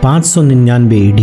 599 AD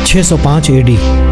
605 AD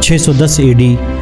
610 AD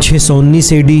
619 AD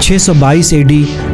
622 AD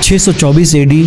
624 AD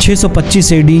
625 AD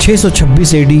626 AD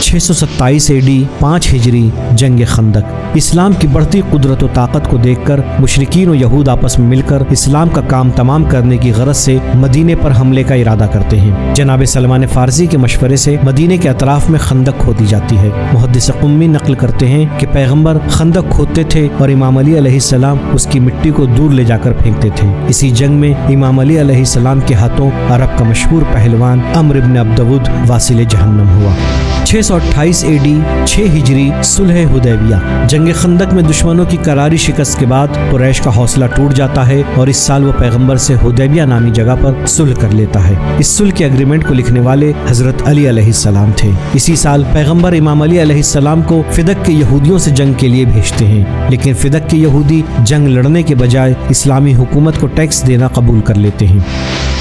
627 AD 5 ہجری جنگ خندق۔ اسلام کی بڑھتی قدرت و طاقت کو دیکھ کر مشرکین و یہود آپس میں مل کر اسلام کا کام تمام کرنے کی غرض سے مدینے پر حملے کا ارادہ کرتے ہیں۔ جناب سلمان فارسی کے مشورے سے مدینے کے اطراف میں خندق کھودی جاتی ہے۔ محدث قمی نقل کرتے ہیں کہ پیغمبر خندق کھودتے تھے اور امام علی علیہ السلام اس کی مٹی کو دور لے جا کر پھینکتے تھے۔ اسی جنگ میں امام علی علیہ السلام کے ہاتھوں عرب کا مشہور پہلوان عمرو بن عبدود واصل جہنم ہوا۔ 628 AD 6 ہجری صلح حدیبیہ۔ جنگ خندق میں دشمنوں کی کراری شکست کے بعد قریش کا حوصلہ ٹوٹ جاتا ہے اور اس سال وہ پیغمبر سے حدیبیہ نامی جگہ پر صلح کر لیتا ہے۔ اس صلح کے اگریمنٹ کو لکھنے والے حضرت علی علیہ السلام تھے۔ اسی سال پیغمبر امام علی علیہ السلام کو فدق کے یہودیوں سے جنگ کے لیے بھیجتے ہیں، لیکن فدق کے یہودی جنگ لڑنے کے بجائے اسلامی حکومت کو ٹیکس دینا قبول کر لیتے ہیں۔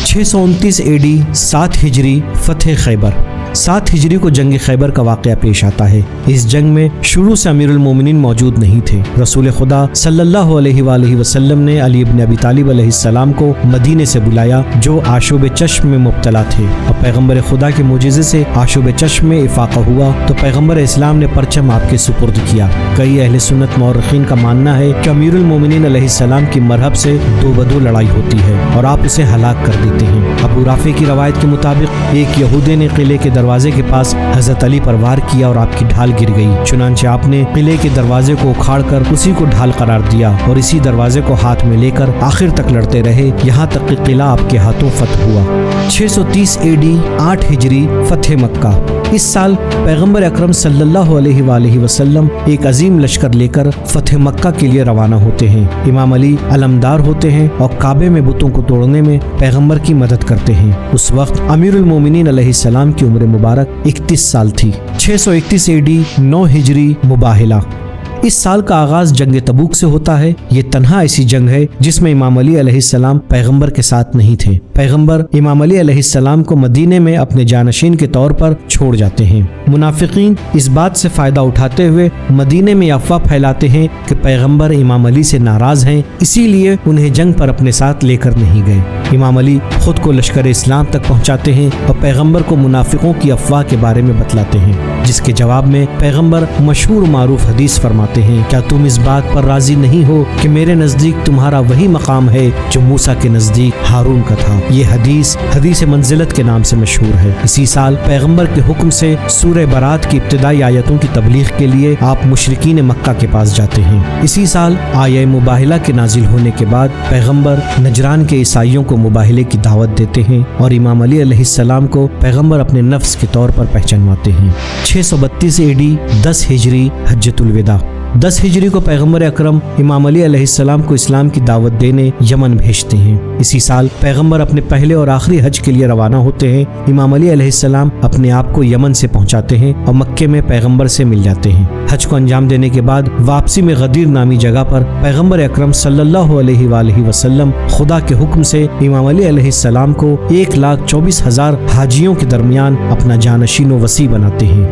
629 AD 7 ہجری فتح خیبر۔ 7 ہجری کو جنگ خیبر کا واقعہ پیش آتا ہے۔ اس جنگ میں شروع سے امیر المومنین موجود نہیں تھے۔ رسول خدا صلی اللہ علیہ وآلہ وسلم نے علی ابن ابی طالب علیہ السلام کو مدینے سے بلایا جو آشوب چشم میں مبتلا تھے، اور پیغمبر خدا کے معجزے سے آشوب چشم میں افاقہ ہوا تو پیغمبر اسلام نے پرچم آپ کے سپرد کیا۔ کئی اہل سنت مورخین کا ماننا ہے کہ امیر المومنین علیہ السلام کی مرہب سے 2 بدو لڑائی ہوتی ہے اور آپ اسے ہلاک کر دیتے ہیں۔ ابو رافع کی روایت کے مطابق ایک یہودی نے قلعے کے دروازے کے پاس حضرت علی پر وار کیا اور آپ کی ڈھال گر گئی، چنانچہ آپ نے قلعے کے دروازے کو اکھاڑ کر اسی کو ڈھال قرار دیا اور اسی دروازے کو ہاتھ میں لے کر آخر تک لڑتے رہے، یہاں تک کہ قلعہ آپ کے ہاتھوں فتح ہوا۔ 630 AD 8 ہجری فتح مکہ۔ اس سال پیغمبر اکرم صلی اللہ علیہ وآلہ وسلم ایک عظیم لشکر لے کر فتح مکہ کے لیے روانہ ہوتے ہیں۔ امام علی علمدار ہوتے ہیں اور کعبے میں بتوں کو توڑنے میں پیغمبر کی مدد کرتے ہیں۔ اس وقت امیر المومنین علیہ السلام کی عمر مبارک 31 سال تھی۔ 631 AD 9 ہجری مباہلہ۔ اس سال کا آغاز جنگ تبوک سے ہوتا ہے۔ یہ تنہا ایسی جنگ ہے جس میں امام علی علیہ السلام پیغمبر کے ساتھ نہیں تھے۔ پیغمبر امام علی علیہ السلام کو مدینے میں اپنے جانشین کے طور پر چھوڑ جاتے ہیں۔ منافقین اس بات سے فائدہ اٹھاتے ہوئے مدینے میں افواہ پھیلاتے ہیں کہ پیغمبر امام علی سے ناراض ہیں، اسی لیے انہیں جنگ پر اپنے ساتھ لے کر نہیں گئے۔ امام علی خود کو لشکر اسلام تک پہنچاتے ہیں اور پیغمبر کو منافقوں کی افواہ کے بارے میں بتلاتے ہیں، جس کے جواب میں پیغمبر مشہور معروف حدیث فرماتے ہیں، کیا تم اس بات پر راضی نہیں ہو کہ میرے نزدیک تمہارا وہی مقام ہے جو موسیٰ کے نزدیک ہارون کا تھا۔ یہ حدیث منزلت کے نام سے مشہور ہے۔ اسی سال پیغمبر کے حکم سے سورہ برات کی ابتدائی آیتوں کی تبلیغ کے لیے آپ مشرکین مکہ کے پاس جاتے ہیں۔ اسی سال آیہ مباہلہ کے نازل ہونے کے بعد پیغمبر نجران کے عیسائیوں کو مباہلے کی دعوت دیتے ہیں اور امام علی علیہ السلام کو پیغمبر اپنے نفس کے طور پر پہچانواتے ہیں۔ 632 AD 10 ہجری حجۃ الوداع۔ 10 ہجری کو پیغمبر اکرم امام علی علیہ السلام کو اسلام کی دعوت دینے یمن بھیجتے ہیں۔ اسی سال پیغمبر اپنے پہلے اور آخری حج کے لیے روانہ ہوتے ہیں۔ امام علی علیہ السلام اپنے آپ کو یمن سے پہنچاتے ہیں اور مکے میں پیغمبر سے مل جاتے ہیں۔ حج کو انجام دینے کے بعد واپسی میں غدیر نامی جگہ پر پیغمبر اکرم صلی اللہ علیہ وآلہ وسلم خدا کے حکم سے امام علی علیہ السلام کو 1,24,000 حاجیوں کے درمیان اپنا جانشین و وصی بناتے ہیں۔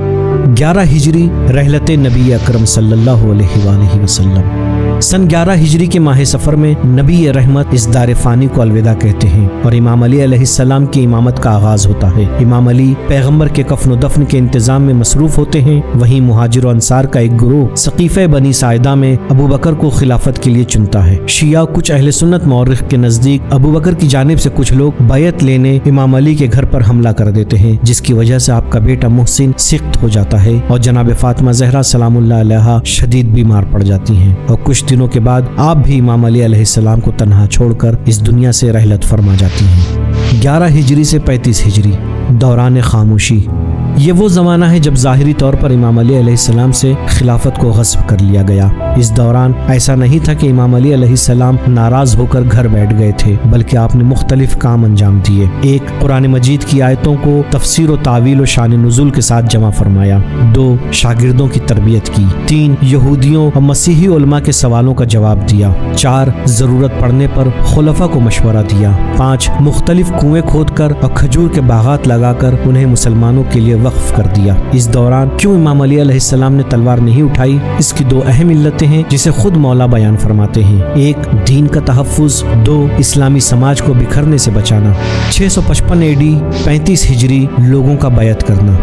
11 ہجری رحلت نبی اکرم صلی اللہ علیہ وآلہ وسلم۔ سن 11 ہجری کے ماہ سفر میں نبی رحمت اس دار فانی کو الوداع کہتے ہیں اور امام علی علیہ السلام کی امامت کا آغاز ہوتا ہے۔ امام علی پیغمبر کے کفن و دفن کے انتظام میں مصروف ہوتے ہیں۔ وہیں مہاجر و انصار کا ایک گروہ سقیفہ بنی ساعدہ میں ابو بکر کو خلافت کے لیے چنتا ہے۔ شیعہ کچھ اہل سنت مورخ کے نزدیک ابو بکر کی جانب سے کچھ لوگ بیعت لینے امام علی کے گھر پر حملہ کر دیتے ہیں، جس کی وجہ سے آپ کا بیٹا محسن سخت ہو جاتا ہے اور جناب فاطمہ زہرا سلام اللہ علیہا شدید بیمار پڑ جاتی ہیں، اور کچھ دنوں کے بعد آپ بھی امام علی علیہ السلام کو تنہا چھوڑ کر اس دنیا سے رحلت فرما جاتی ہیں۔ 11 ہجری سے 35 ہجری دوران خاموشی۔ یہ وہ زمانہ ہے جب ظاہری طور پر امام علی علیہ السلام سے خلافت کو غصب کر لیا گیا۔ اس دوران ایسا نہیں تھا کہ امام علی علیہ السلام ناراض ہو کر گھر بیٹھ گئے تھے، بلکہ آپ نے مختلف کام انجام دیے۔ 1. قرآن مجید کی آیتوں کو تفسیر و تعویل و شان نزول کے ساتھ جمع فرمایا۔ 2. شاگردوں کی تربیت کی۔ 3. یہودیوں اور مسیحی علماء کے سوالوں کا جواب دیا۔ 4. ضرورت پڑنے پر خلفاء کو مشورہ دیا۔ 5. مختلف کنویں کھود کر اور کھجور کے باغات لگا کر انہیں مسلمانوں کے لیے وقف کر دیا۔ اس دوران کیوں امام علی علیہ السلام نے تلوار نہیں اٹھائی؟ اس کی 2 اہم علتیں ہیں جسے خود مولا بیان فرماتے ہیں۔ 1. دین کا تحفظ۔ 2. اسلامی سماج کو بکھرنے سے بچانا۔ 655 AD 35 ہجری لوگوں کا بیعت کرنا۔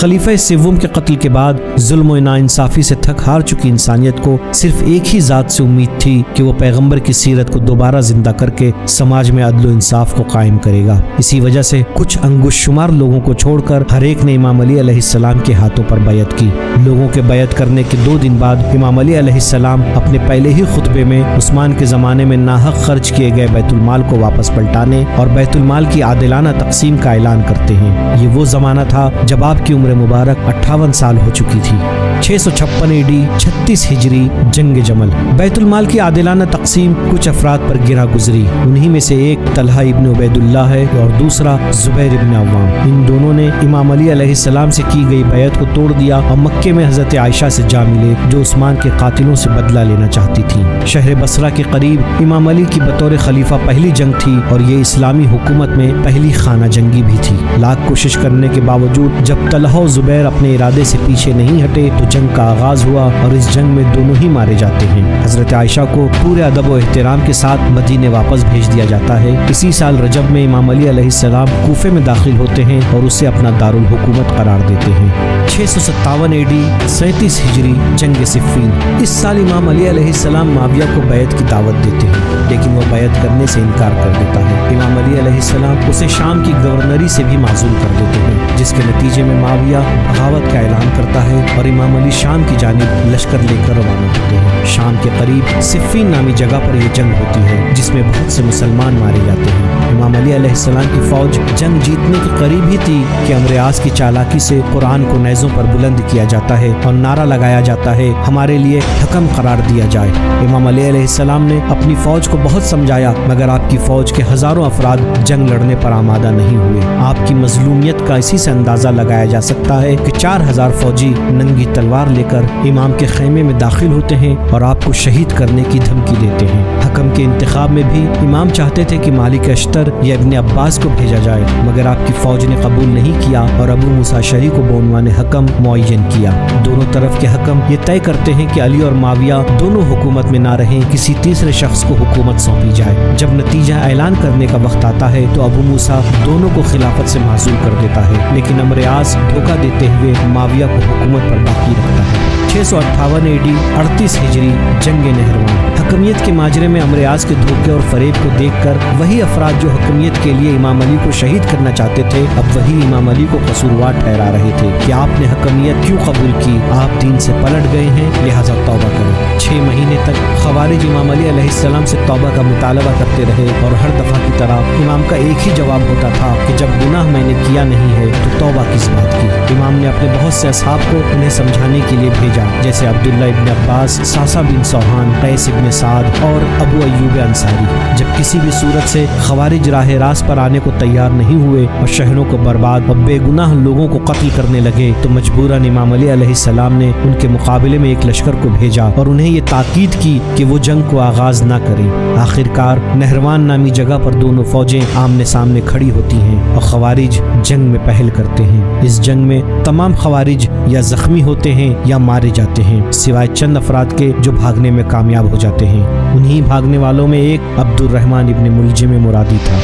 خلیفہ سوم کے قتل کے بعد ظلم و ناانصافی سے تھک ہار چکی انسانیت کو صرف ایک ہی ذات سے امید تھی کہ وہ پیغمبر کی سیرت کو دوبارہ زندہ کر کے سماج میں عدل و انصاف کو قائم کرے گا۔ اسی وجہ سے کچھ انگوش شمار لوگوں کو چھوڑ کر ہر ایک نے امام علی علیہ السلام کے ہاتھوں پر بیعت کی۔ لوگوں کے بیعت کرنے کے 2 دن بعد امام علی علیہ السلام اپنے پہلے ہی خطبے میں عثمان کے زمانے میں ناحق خرچ کیے گئے بیت المال کو واپس پلٹانے اور بیت المال کی عادلانہ تقسیم کا اعلان کرتے ہیں۔ یہ وہ زمانہ تھا جب آپ کی عمر مبارک 58 سال ہو چکی تھی۔ 656 AD 36 ہجری جنگ جمل۔ بیت المال کی عادلانہ تقسیم کچھ افراد پر گرا گزری۔ انہی میں سے ایک طلحہ ابن عبید اللہ ہے اور دوسرا زبیر ابن عوام۔ ان دونوں نے امام علی علیہ السلام سے کی گئی بیعت کو توڑ دیا اور مکے میں حضرت عائشہ سے جا ملے جو عثمان کے قاتلوں سے بدلہ لینا چاہتی تھی۔ شہر بصرہ کے قریب امام علی کی بطور خلیفہ پہلی جنگ تھی اور یہ اسلامی حکومت میں پہلی خانہ جنگی بھی تھی۔ لاکھ کوشش کرنے کے باوجود جب طلحہ و زبیر اپنے ارادے سے پیچھے نہیں ہٹے تو جنگ کا آغاز ہوا اور اس جنگ میں دونوں ہی مارے جاتے ہیں۔ حضرت عائشہ کو پورے ادب و احترام کے ساتھ مدینے واپس بھیج دیا جاتا ہے۔ اسی سال رجب میں امام علی علیہ السلام کوفے میں داخل ہوتے ہیں اور اسے اپنا دارالحکومت قرار دیتے ہیں۔ 657 AD 37 ہجری جنگ صفین۔ اس سال امام علی علیہ السلام معاویہ کو بیعت کی دعوت دیتے ہیں لیکن وہ بیعت کرنے سے انکار کر دیتا ہے۔ امام علی علیہ السلام اسے شام کی گورنری سے بھی معزول کر دیتے ہیں جس کے نتیجے میں معاویہ بغاوت کا اعلان کرتا ہے اور امام علی شام کی جانب لشکر لے کر روانہ ہوتے ہیں۔ شام کے قریب صفین نامی جگہ پر یہ جنگ ہوتی ہے جس میں بہت سے مسلمان مارے جاتے ہیں۔ امام علی علیہ السلام کی فوج جنگ جیتنے کے قریب ہی تھی کہ عمرو عاص کی چالاکی سے قرآن کو نیزوں پر بلند کیا جاتا ہے اور نعرہ لگایا جاتا ہے ہمارے لیے حکم قرار دیا جائے۔ امام علی علیہ السلام نے اپنی فوج کو بہت سمجھایا مگر آپ کی فوج کے ہزاروں افراد جنگ لڑنے پر آمادہ نہیں ہوئے۔ آپ کی مظلومیت کا اسی سے اندازہ لگایا جا سکتا ہے کہ 4000 فوجی ننگی تلوار لے کر امام کے خیمے میں داخل ہوتے ہیں اور آپ کو شہید کرنے کی دھمکی دیتے ہیں۔ حکم کے انتخاب میں بھی امام چاہتے تھے کہ مالک اشتر یا ابن عباس کو بھیجا جائے مگر آپ کی فوج نے قبول نہیں کیا اور ابو موسیٰ اشعری کو بعنوان حکم معین کیا۔ دونوں طرف کے حکم یہ طے کرتے ہیں کہ علی اور معاویہ دونوں حکومت میں نہ رہیں، کسی تیسرے شخص کو حکومت سونپی جائے۔ جب نتیجہ اعلان کرنے کا وقت آتا ہے تو ابو موسیٰ دونوں کو خلافت سے معزول کر دیتا ہے لیکن عمرو عاص دھوکہ دیتے ہوئے معاویہ کو حکومت پر باقی رکھتا ہے۔ 658 AD 38 ہجری جنگ نہروان۔ حکمیت کے ماجرے میں عمرو عاص کے دھوکے اور فریب کو دیکھ کر وہی افراد جو حکمیت کے لیے امام علی کو شہید کرنا چاہتے تھے اب وہی امام علی کو قصوروار ٹھہرا رہے تھے کہ آپ نے حکمیت کیوں قبول کی، آپ دین سے پلٹ گئے ہیں لہٰذا توبہ کریں۔ 6 مہینے تک خوارج امام علی علیہ السلام سے توبہ کا مطالبہ کرتے رہے اور ہر دفعہ کی طرح امام کا ایک ہی جواب ہوتا تھا کہ جب گناہ میں نے کیا نہیں ہے تو توبہ کس بات کی۔ امام نے اپنے بہت سے اصحاب کو انہیں سمجھانے کے لیے بھیجا جیسے عبداللہ ابن عباس، ساسا بن سوحان، قیس ابن سعد اور ابو ایوب انصاری۔ جب کسی بھی صورت سے خوارج راہ راست پر آنے کو تیار نہیں ہوئے اور شہروں کو برباد اور بے گناہ لوگوں کو قتل کرنے لگے تو مجبوراً امام علی علیہ السلام نے ان کے مقابلے میں ایک لشکر کو بھیجا اور انہیں یہ تاکید کی کہ وہ جنگ کو آغاز نہ کریں۔ آخرکار نہروان نامی جگہ پر دونوں فوجیں آمنے سامنے کھڑی ہوتی ہیں اور خوارج جنگ میں پہل کرتے ہیں۔ اس جنگ میں تمام خوارج یا زخمی ہوتے ہیں یا مارے جاتے ہیں سوائے چند افراد کے جو بھاگنے میں کامیاب ہو جاتے ہیں۔ انہی بھاگنے والوں میں ایک عبد الرحمن ابن ملجم مرادی تھا۔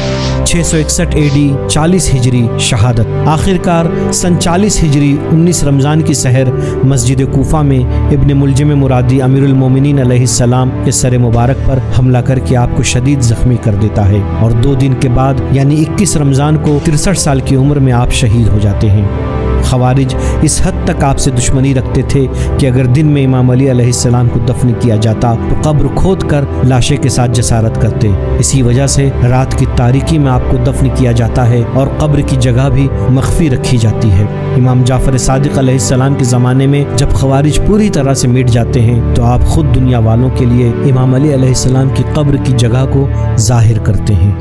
661 AD 40 ہجری شہادت۔ آخرکار سن 40 ہجری 19 رمضان کی سحر مسجد کوفہ میں ابن ملجم مرادی امیر المومنین علیہ السلام کے سر مبارک پر حملہ کر کے آپ کو شدید زخمی کر دیتا ہے اور 2 دن کے بعد یعنی 21 رمضان کو 63 سال کی عمر میں آپ شہید ہو جاتے ہیں۔ خوارج اس حد تک آپ سے دشمنی رکھتے تھے کہ اگر دن میں امام علی علیہ السلام کو دفن کیا جاتا تو قبر کھود کر لاشے کے ساتھ جسارت کرتے۔ اسی وجہ سے رات کی تاریکی میں آپ کو دفن کیا جاتا ہے اور قبر کی جگہ بھی مخفی رکھی جاتی ہے۔ امام جعفر صادق علیہ السلام کے زمانے میں جب خوارج پوری طرح سے مٹ جاتے ہیں تو آپ خود دنیا والوں کے لیے امام علی علیہ السلام کی قبر کی جگہ کو ظاہر کرتے ہیں۔